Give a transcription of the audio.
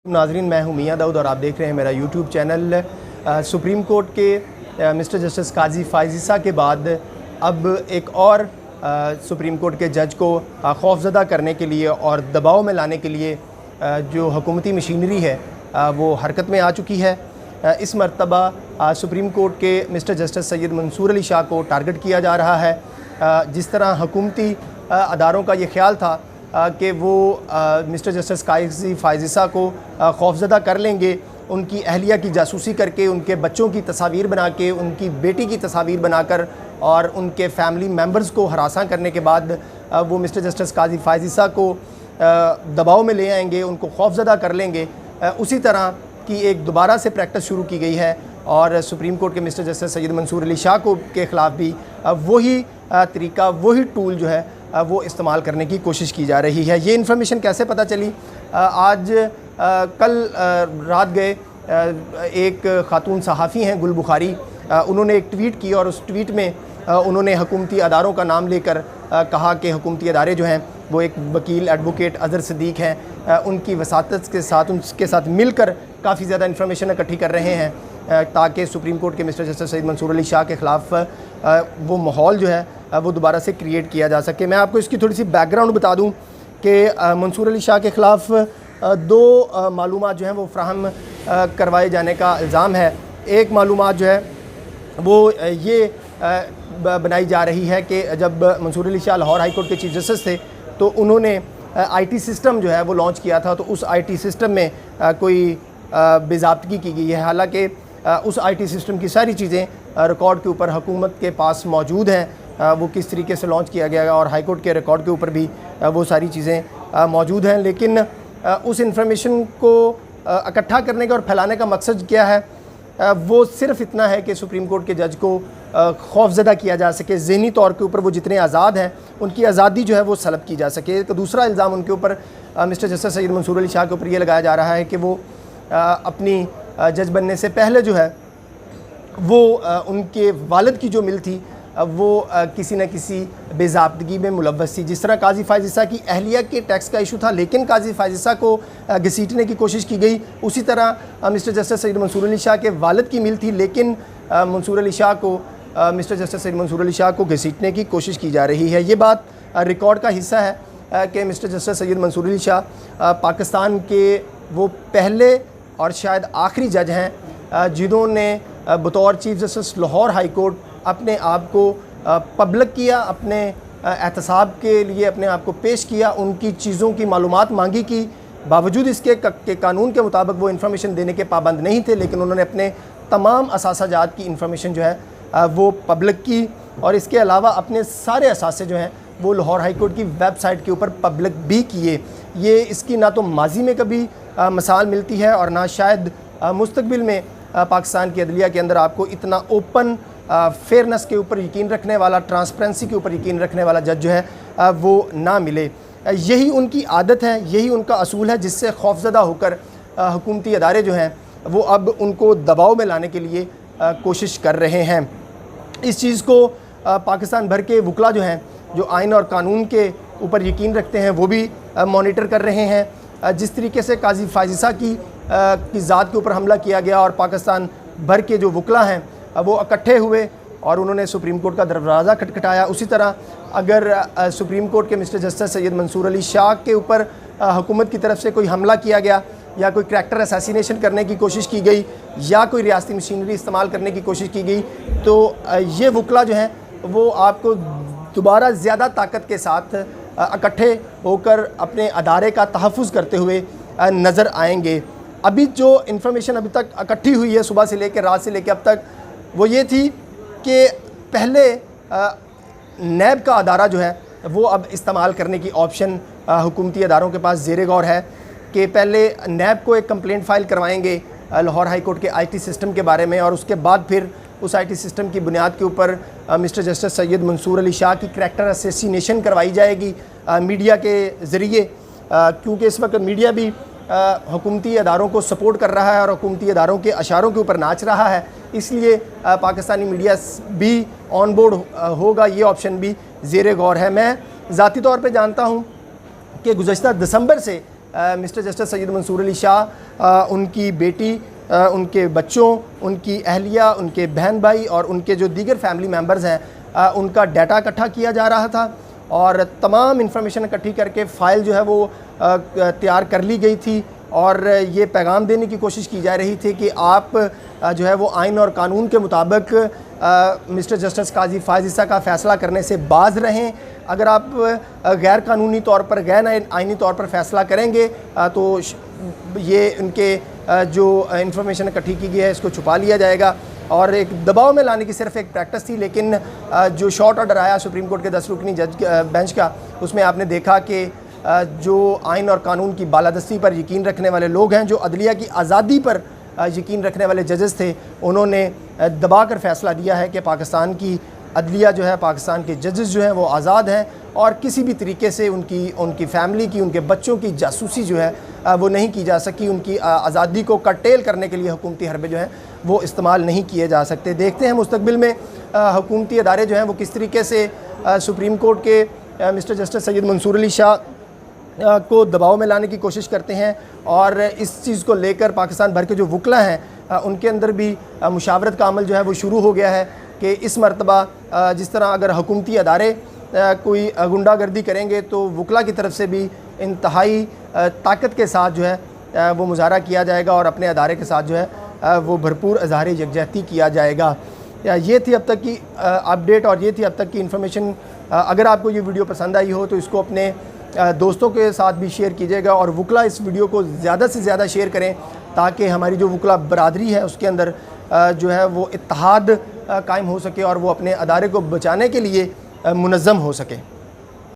नाजरीन, मैं हूं मियां दाऊद और आप देख रहे हैं मेरा यूट्यूब चैनल। सुप्रीम कोर्ट के मिस्टर जस्टिस काजी फ़ाइज़ ईसा के बाद अब एक और सुप्रीम कोर्ट के जज को खौफज़दा करने के लिए और दबाव में लाने के लिए जो हुकूमती मशीनरी है वो हरकत में आ चुकी है। इस मरतबा सुप्रीम कोर्ट के मिस्टर जस्टिस सैयद मंसूर अली शाह को टारगेट किया जा रहा है। जिस तरह हुकूमती अदारों का ये ख्याल था कि वो मिस्टर जस्टिस काजी फ़ाइज़ ईसा को खौफज़दा कर लेंगे, उनकी अहलिया की जासूसी करके, उनके बच्चों की तस्वीर बना के, उनकी बेटी की तस्वीर बनाकर और उनके फैमिली मेम्बर्स को हरासा करने के बाद वो मिस्टर जस्टिस काजी फ़ाइज़ ईसा को दबाव में ले आएंगे, उनको खौफज़दा कर लेंगे। उसी तरह की एक दोबारा से प्रैक्टिस शुरू की गई है और सुप्रीम कोर्ट के मिस्टर जस्टिस सैयद मंसूर अली शाह को के ख़िलाफ़ भी वही तरीका, वही टूल जो है वो इस्तेमाल करने की कोशिश की जा रही है। ये इन्फॉर्मेशन कैसे पता चली? आज कल रात गए एक ख़ातून सहाफ़ी हैं गुल बुखारी, उन्होंने एक ट्वीट की और उस ट्वीट में उन्होंने हुकूमती अदारों का नाम लेकर कहा कि हुकूमती अदारे जो हैं वो एक वकील एडवोकेट अज़हर सिद्दीक़ हैं, उनकी वसातत के साथ, उनके साथ मिलकर काफ़ी ज़्यादा इन्फॉर्मेशन इकट्ठी कर रहे हैं ताकि सुप्रीम कोर्ट के मिस्टर जस्टिस सैयद मंसूर अली शाह के ख़िलाफ़ वो माहौल जो है वो दोबारा से क्रिएट किया जा सके। मैं आपको इसकी थोड़ी सी बैकग्राउंड बता दूं कि मंसूर अली शाह के ख़िलाफ़ दो मालूमात जो हैं वो फ्राहम करवाए जाने का इल्ज़ाम है। एक मालूमात जो है वो ये बनाई जा रही है कि जब मंसूर अली शाह लाहौर हाई कोर्ट के चीफ जस्टिस थे तो उन्होंने IT सिस्टम जो है वो लॉन्च किया था, तो उस IT सिस्टम में कोई बेज़ाब्तगी की गई है। हालांकि उस IT सिस्टम की सारी चीज़ें रिकॉर्ड के ऊपर हुकूमत के पास मौजूद हैं, वो किस तरीके से लॉन्च किया गया और हाई कोर्ट के रिकॉर्ड के ऊपर भी वो सारी चीज़ें मौजूद हैं। लेकिन उस इंफॉर्मेशन को इकट्ठा करने का और फैलाने का मकसद क्या है? वो सिर्फ़ इतना है कि सुप्रीम कोर्ट के जज को खौफज़दा किया जा सके, ज़हनी तौर के ऊपर वो जितने आज़ाद हैं उनकी आज़ादी जो है वो सलब की जा सके। तो दूसरा इल्ज़ाम उनके ऊपर मिस्टर जस्टिस सैयद मंसूर अली शाह के ऊपर ये लगाया जा रहा है कि वो अपनी जज बनने से पहले जो है वो उनके वालिद की जो मिल थी वो किसी न किसी बेज़ाब्तगी में मुलव्वस थी। जिस तरह काजी फ़ाइज़ ईसा की अहलिया के टैक्स का इशू था लेकिन काजी फ़ाइज़ ईसा को घसीटने की कोशिश की गई, उसी तरह मिस्टर जस्टिस सैयद मंसूर अली शाह के वालिद की मिल थी लेकिन मंसूर अली शाह को मिस्टर जस्टिस सैयद मंसूर अली शाह को घसीटने की कोशिश की जा रही है। ये बात रिकॉर्ड का हिस्सा है कि मिस्टर जस्टिस सैयद मंसूर अली शाह पाकिस्तान के वो पहले और शायद आखिरी जज हैं जिन्होंने बतौर chief justice Lahore high court अपने आप को पब्लिक किया, अपने एहतसाब के लिए अपने आप को पेश किया, उनकी चीज़ों की मालूमात मांगी की बावजूद इसके के कानून के मुताबिक वो इन्फॉर्मेशन देने के पाबंद नहीं थे, लेकिन उन्होंने अपने तमाम असासाजात की इन्फॉर्मेशन जो है वो पब्लिक की और इसके अलावा अपने सारे असासे जो हैं वो लाहौर हाई कोर्ट की वेबसाइट के ऊपर पब्लिक भी किए। ये इसकी ना तो माजी में कभी मिसाल मिलती है और ना शायद मुस्तकबिल में पाकिस्तान की अदलिया के अंदर आपको इतना ओपन फेयरनेस के ऊपर यकीन रखने वाला, ट्रांसपेरेंसी के ऊपर यकीन रखने वाला जज जो है वो ना मिले। यही उनकी आदत है, यही उनका असूल है जिससे खौफज़दा होकर हुकूमती अदारे जो हैं वो अब उनको दबाव में लाने के लिए कोशिश कर रहे हैं। इस चीज़ को पाकिस्तान भर के वकला जो हैं, जो आइन और कानून के ऊपर यकीन रखते हैं, वो भी मॉनिटर कर रहे हैं। जिस तरीके से काजी फ़ाइज़ ईसा की ज़ात के ऊपर हमला किया गया और पाकिस्तान भर के जो वकला हैं वो इकट्ठे हुए और उन्होंने सुप्रीम कोर्ट का दरवाज़ा खटखटाया, उसी तरह अगर सुप्रीम कोर्ट के मिस्टर जस्टिस सैयद मंसूर अली शाह के ऊपर हुकूमत की तरफ से कोई हमला किया गया या कोई करैक्टर असैसिनेशन करने की कोशिश की गई या कोई रियासती मशीनरी इस्तेमाल करने की कोशिश की गई तो ये वकला जो हैं वो आपको दोबारा ज़्यादा ताकत के साथ इकट्ठे होकर अपने अदारे का तहफ़्फ़ुज़ करते हुए नज़र आएंगे। अभी जो इन्फॉर्मेशन अभी तक इकट्ठी हुई है सुबह से लेकर रात से लेकर अब तक, वो ये थी कि पहले नैब का अदारा जो है वो अब इस्तेमाल करने की ऑप्शन हुकूमती अदारों के पास ज़ेरे गौर है कि पहले नैब को एक कंप्लेंट फ़ाइल करवाएंगे लाहौर हाई कोर्ट के IT सिस्टम के बारे में और उसके बाद फिर उस IT सिस्टम की बुनियाद के ऊपर मिस्टर जस्टिस सैयद मंसूर अली शाह की करैक्टर असैसिनेशन करवाई जाएगी मीडिया के ज़रिए, क्योंकि इस वक्त मीडिया भी हुकूमती अदारों को सपोर्ट कर रहा है और हुकूमती अदारों के अशारों के ऊपर नाच रहा है, इसलिए पाकिस्तानी मीडिया भी ऑन बोर्ड होगा, ये ऑप्शन भी ज़ेरे गौर है। मैं ज़ाती तौर पे जानता हूँ कि गुज़श्ता दिसंबर से मिस्टर जस्टिस सैयद मंसूर अली शाह उनकी बेटी, उनके बच्चों, उनकी अहलिया, उनके बहन भाई और उनके जो दीगर फैमिली मेम्बर्स हैं उनका डाटा इकट्ठा किया जा रहा था और तमाम इंफॉर्मेशन इकट्ठी करके फ़ाइल जो है वो तैयार कर ली गई थी और ये पैगाम देने की कोशिश की जा रही थी कि आप जो है वो आइन और कानून के मुताबिक मिस्टर जस्टिस काजी फ़ाइज़ ईसा का फ़ैसला करने से बाज़ रहें। अगर आप गैर कानूनी तौर पर, गैर आइनी तौर पर फ़ैसला करेंगे तो ये उनके जो इंफॉर्मेशन इकट्ठी की गई है इसको छुपा लिया जाएगा। और एक दबाव में लाने की सिर्फ एक प्रैक्टिस थी, लेकिन जो शॉर्ट ऑर्डर आया सुप्रीम कोर्ट के 10 रुकनी जज बेंच का, उसमें आपने देखा कि जो आइन और कानून की बालादस्ती पर यकीन रखने वाले लोग हैं, जो अदलिया की आज़ादी पर यकीन रखने वाले जजेस थे, उन्होंने दबा कर फ़ैसला दिया है कि पाकिस्तान की अदलिया जो है, पाकिस्तान के जजेस जो हैं वो आज़ाद हैं और किसी भी तरीके से उनकी फ़ैमिली की, उनके बच्चों की जासूसी जो है वो नहीं की जा सकी। उनकी आज़ादी को कर्टेल करने के लिए हुकूमती हरबे जो हैं वो इस्तेमाल नहीं किए जा सकते। देखते हैं मुस्तकबिल में हुकूमती अदारे जो हैं वो किस तरीके से सुप्रीम कोर्ट के मिस्टर जस्टिस सैयद मंसूर अली शाह को दबाव में लाने की कोशिश करते हैं और इस चीज़ को लेकर पाकिस्तान भर के जो वकला हैं उनके अंदर भी मुशावरत का अमल जो है वो शुरू हो गया है कि इस मरतबा जिस तरह अगर हुकूमती अदारे कोई गुंडागर्दी करेंगे तो वकला की तरफ से भी इंतहाई ताकत के साथ जो है वो मुजाहरा किया जाएगा और अपने अदारे के साथ जो है वो भरपूर इज़हार यकजहती किया जाएगा। ये थी अब तक की अपडेट और ये थी अब तक की इन्फॉर्मेशन। अगर आपको ये वीडियो पसंद आई हो तो इसको अपने दोस्तों के साथ भी शेयर कीजिएगा और वकला इस वीडियो को ज़्यादा से ज़्यादा शेयर करें ताकि हमारी जो वकला बरादरी है उसके अंदर जो है वो इत्तेहाद कायम हो सके और वो अपने अदारे को बचाने के लिए मुनज़्ज़म हो सके।